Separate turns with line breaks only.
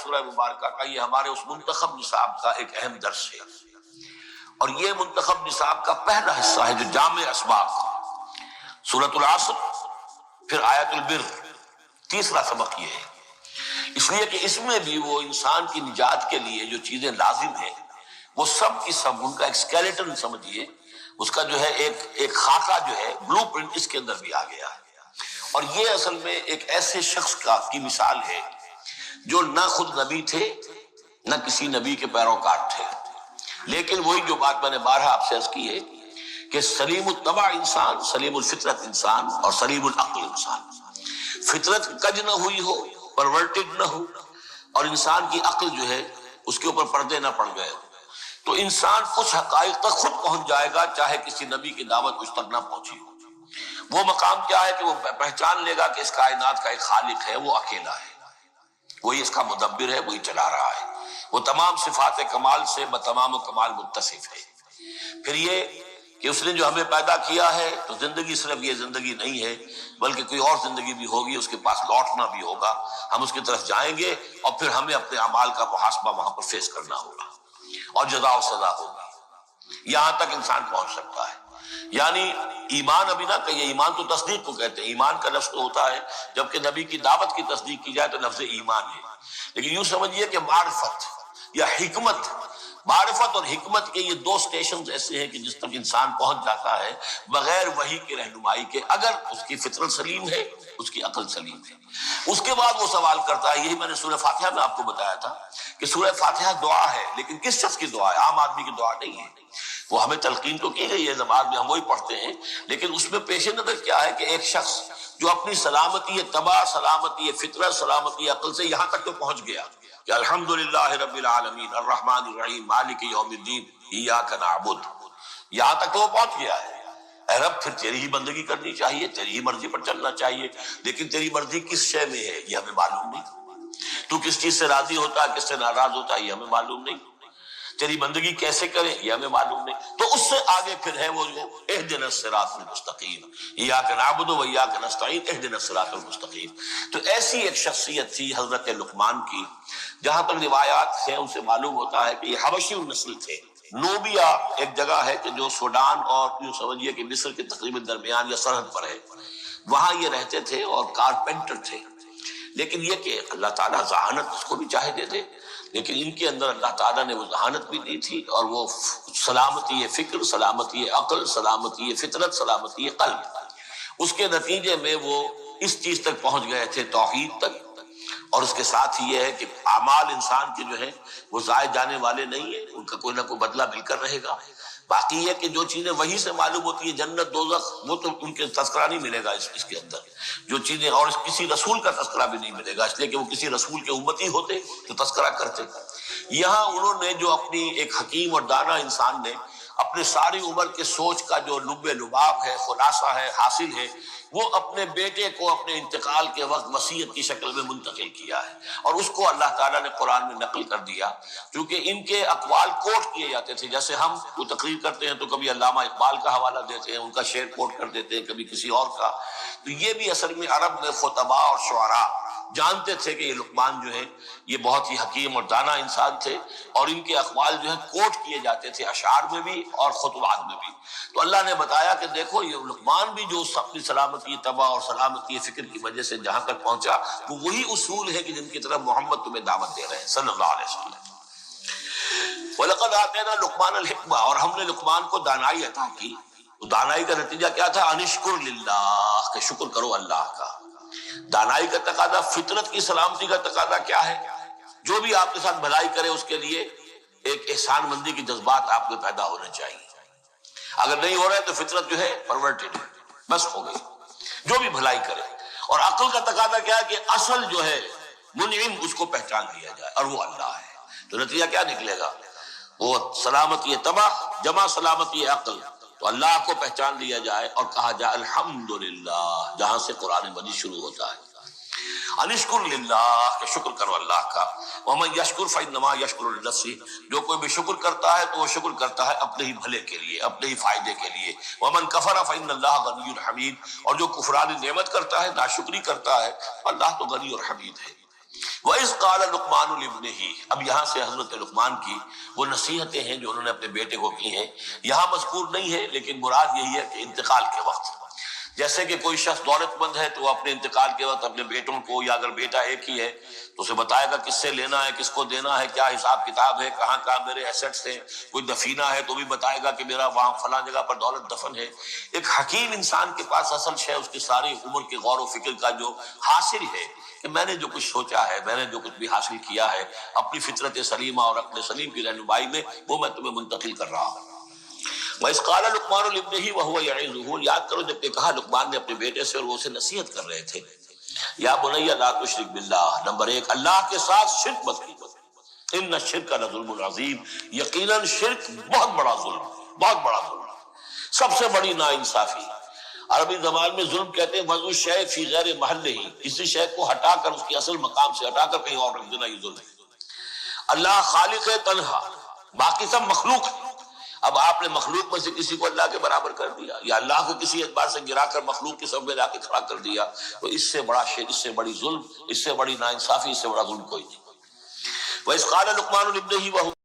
سورہ مبارکہ کا یہ ہمارے اس منتخب نصاب کا ایک اہم درس ہے، اور یہ منتخب نصاب کا پہلا حصہ ہے جو جامع اسباق، سورۃ العصر، پھر آیت البر، تیسرا سبق یہ ہے، اس لیے کہ اس میں بھی وہ انسان کی نجات کے لیے جو چیزیں لازم ہیں وہ سب کی سب ان کا ایک اسکیلیٹن سمجھیے، اس کا جو ہے ایک خاکہ جو ہے بلو پرنٹ اس کے اندر بھی آ گیا ہے۔ اور یہ اصل میں ایک ایسے شخص کی مثال ہے جو نہ خود نبی تھے نہ کسی نبی کے پیروکار تھے، لیکن وہی جو بات میں نے بارہا آپ سے عرض کی ہے کہ سلیم الطبع انسان، سلیم الفطرت انسان اور سلیم العقل انسان، فطرت کج نہ ہوئی ہو، پرورٹڈ نہ ہو، اور انسان کی عقل جو ہے اس کے اوپر پردے نہ پڑ گئے، تو انسان کچھ حقائق تک خود پہنچ جائے گا چاہے کسی نبی کی دعوت اس تک نہ پہنچی ہو۔ وہ مقام کیا ہے کہ وہ پہچان لے گا کہ اس کائنات کا ایک خالق ہے، وہ اکیلا ہے، وہی اس کا مدبر ہے، وہی چلا رہا ہے، وہ تمام صفات کمال سے بتمام کمال متصف ہے۔ پھر یہ کہ اس نے جو ہمیں پیدا کیا ہے تو زندگی صرف یہ زندگی نہیں ہے بلکہ کوئی اور زندگی بھی ہوگی، اس کے پاس لوٹنا بھی ہوگا، ہم اس کی طرف جائیں گے اور پھر ہمیں اپنے اعمال کا محاسبہ وہاں پر فیس کرنا ہوگا اور جزا و سزا ہوگی۔ یہاں تک انسان پہنچ سکتا ہے، یعنی ایمان ابھی نہ کہیے، ایمان تو تصدیق کو کہتے ہیں، ایمان کا لفظ تو ہوتا ہے جبکہ نبی کی دعوت کی تصدیق کی جائے تو لفظ ایمان ہے، لیکن یوں سمجھیے کہ معرفت یا حکمت، معرفت اور حکمت کے یہ دو سٹیشنز ایسے ہیں کہ جس تک انسان پہنچ جاتا ہے بغیر وحی کی رہنمائی کے، اگر اس کی فطرت سلیم ہے، اس کی عقل سلیم ہے۔ اس کے بعد وہ سوال کرتا ہے، یہی میں نے سورہ فاتحہ میں آپ کو بتایا تھا کہ سورہ فاتحہ دعا ہے، لیکن کس شخص کی دعا ہے؟ عام آدمی کی دعا نہیں ہے، وہ ہمیں تلقین تو کی گئی ہے، نماز میں ہم وہی پڑھتے ہیں، لیکن اس میں پیش نظر کیا ہے کہ ایک شخص جو اپنی سلامتی طبع، سلامتی فطرت، سلامتی عقل سے یہاں تک تو پہنچ گیا کہ الحمدللہ رب العالمین الرحمن الرحیم مالک یوم الدین ایاک نعبد، یہاں تک تو وہ پہنچ گیا ہے۔ اے رب پھر تیری ہی بندگی کرنی چاہیے، تیری ہی مرضی پر چلنا چاہیے، لیکن تیری مرضی کس شے میں ہے یہ ہمیں معلوم نہیں، تو کس چیز سے راضی ہوتا ہے، کس سے ناراض ہوتا ہے یہ ہمیں معلوم نہیں، تیری بندگی کیسے کریں یہ ہمیں معلوم نہیں۔ تو اس سے آگے پھر ہے وہ جو اہدنا الصراط المستقیم، ایاک نعبد و ایاک نستعین اہدنا الصراط المستقیم۔ تو ایسی ایک شخصیت تھی حضرت لقمان کی، جہاں تک روایات ہیں ان سے معلوم ہوتا ہے کہ یہ حبشی النسل تھے۔ نوبیا ایک جگہ ہے کہ جو سوڈان اور یوں سمجھیے کہ مصر کے تقریباً درمیان یا سرحد پر ہے، وہاں یہ رہتے تھے اور کارپینٹر تھے، لیکن یہ کہ اللہ تعالیٰ ذہانت اس کو بھی چاہے دے دے، لیکن ان کے اندر اللہ تعالیٰ نے وہ ذہانت بھی دی تھی اور وہ سلامتی فکر، سلامتی عقل، سلامتی فطرت، سلامتی قلب، اس کے نتیجے میں وہ اس چیز تک پہنچ گئے تھے، توحید تک، اور اس کے ساتھ ہی یہ ہے کہ اعمال انسان کے جو ہیں وہ ضائع جانے والے نہیں ہیں، ان کا کوئی نہ کوئی بدلہ مل کر رہے گا۔ باقی یہ کہ جو چیزیں وہی سے معلوم ہوتی ہے، جنت دوزخ، وہ تو ان کے تذکرہ نہیں ملے گا اس کے اندر، جو چیزیں، اور کسی رسول کا تذکرہ بھی نہیں ملے گا، اس لیے کہ وہ کسی رسول کے امتی ہوتے تو تذکرہ کرتے۔ یہاں انہوں نے جو اپنی ایک حکیم اور دانا انسان نے اپنے ساری عمر کے سوچ کا جو لب لباب ہے، خلاصہ ہے، حاصل ہے، وہ اپنے بیٹے کو اپنے انتقال کے وقت وصیت کی شکل میں منتقل کیا ہے، اور اس کو اللہ تعالیٰ نے قرآن میں نقل کر دیا، کیونکہ ان کے اقوال کوٹ کیے جاتے تھے، جیسے ہم وہ تقریر کرتے ہیں تو کبھی علامہ اقبال کا حوالہ دیتے ہیں، ان کا شعر کوٹ کر دیتے ہیں، کبھی کسی اور کا، تو یہ بھی اصل میں عرب میں خطباء اور شعراء جانتے تھے کہ یہ لقمان جو ہے یہ بہت ہی حکیم اور دانا انسان تھے، اور ان کے اقوال جو ہیں کوٹ کیے جاتے تھے اشعار میں بھی اور خطبات میں بھی۔ تو اللہ نے بتایا کہ دیکھو یہ لقمان بھی جو اپنی سلامتی طبع اور سلامتی فکر کی وجہ سے جہاں تک پہنچا، وہ وہی اصول ہے کہ جن کی طرف محمد تمہیں دعوت دے رہے ہیں صلی اللہ علیہ وسلم۔ وَلَقَدْ آتَيْنَا لُقْمَانَ الْحِكْمَةَ، اور ہم نے لقمان کو دانائی عطا کی۔ تو دانائی کا نتیجہ کیا تھا؟ انشکر للہ، کہ شکر کرو اللہ کا۔ دانائی کا تقاضا، فطرت کی سلامتی کا تقاضا کیا ہے؟ جو بھی آپ کے ساتھ بھلائی کرے اس کے لیے ایک احسان مندی کی جذبات آپ میں پیدا ہونے چاہیے، اگر نہیں ہو رہے تو فطرت جو ہے پرورٹڈ ہے، بس ہو گئی، جو بھی بھلائی کرے۔ اور عقل کا تقاضا کیا ہے کہ اصل جو ہے منعم اس کو پہچان لیا جائے، اور وہ اللہ ہے۔ تو نتیجہ کیا نکلے گا؟ وہ سلامتی طبع جمع سلامتی عقل، تو اللہ کو پہچان لیا جائے اور کہا جائے الحمدللہ، جہاں سے قرآن مجید شروع ہوتا ہے، انشکر للہ، کہ شکر کرو اللہ کا۔ ومن یشکر فانما یشکر لنفسہ، جو کوئی بھی شکر کرتا ہے تو وہ شکر کرتا ہے اپنے ہی بھلے کے لیے، اپنے ہی فائدے کے لیے۔ ومن کفر فان اللہ غنی حمید، اور جو کفران نعمت کرتا ہے، ناشکری کرتا ہے، اللہ تو غنی اور حمید ہے۔ وَإِذْ قَالَ لُقْمَانُ لِابْنِهِ، اب یہاں سے حضرت لقمان کی وہ نصیحتیں ہیں جو انہوں نے اپنے بیٹے کو کی ہیں، یہاں مذکور نہیں ہے، لیکن مراد یہی ہے کہ انتقال کے وقت، جیسے کہ کوئی شخص دولت مند ہے تو وہ اپنے انتقال کے وقت اپنے بیٹوں کو، یا اگر بیٹا ایک ہی ہے تو اسے بتائے گا کس سے لینا ہے، کس کو دینا ہے، کیا حساب کتاب ہے، کہاں کہاں میرے ایسٹس ہیں، کوئی دفینہ ہے تو بھی بتائے گا کہ میرا وہاں فلاں جگہ پر دولت دفن ہے۔ ایک حکیم انسان کے پاس اصل شے اس کی ساری عمر کے غور و فکر کا جو حاصل ہے کہ میں نے جو کچھ سوچا ہے، میں نے جو کچھ بھی حاصل کیا ہے اپنی فطرت سلیمہ اور عقل سلیم کی رہنمائی میں، وہ میں تمہیں منتقل کر رہا ہوں۔ وَإِذْ قَالَ لُقْمَانُ لِابْنِهِ وَهُوَ يَعِظُهُ، یاد کرو جب کہ کہا لقمان نے اپنے بیٹے سے اور وہ اسے نصیحت کر رہے تھے، یا بنی لا تشرک باللہ، نمبر 1 اللہ کے ساتھ شرک مت کی، ان الشرک لظلم عظیم، یقیناً شرک بہت بڑا ظلم، بہت بڑا ظلم، سب سے بڑی ناانصافی۔ عربی زبان میں ظلم کہتے ہیں وضع الشیء فی غیر محلہ، کسی شے کو ہٹا کر اس کی اصل مقام سے ہٹا کر کہیں اور رکھ دینا، یہ ظلم ہے۔ اللہ خالق ہے تنہا، باقی سب مخلوق ہے، اب آپ نے مخلوق میں سے کسی کو اللہ کے برابر کر دیا، یا اللہ کو کسی اعتبار سے گرا کر مخلوق کے سب میں لا کے کھڑا کر دیا، تو اس سے بڑا شر، اس سے بڑی ظلم، اس سے بڑی ناانصافی، اس سے بڑا ظلم کوئی نہیں۔ وَإِذْ قَالَ لُقْمَانُ لِابْنِهِ وَهُوَ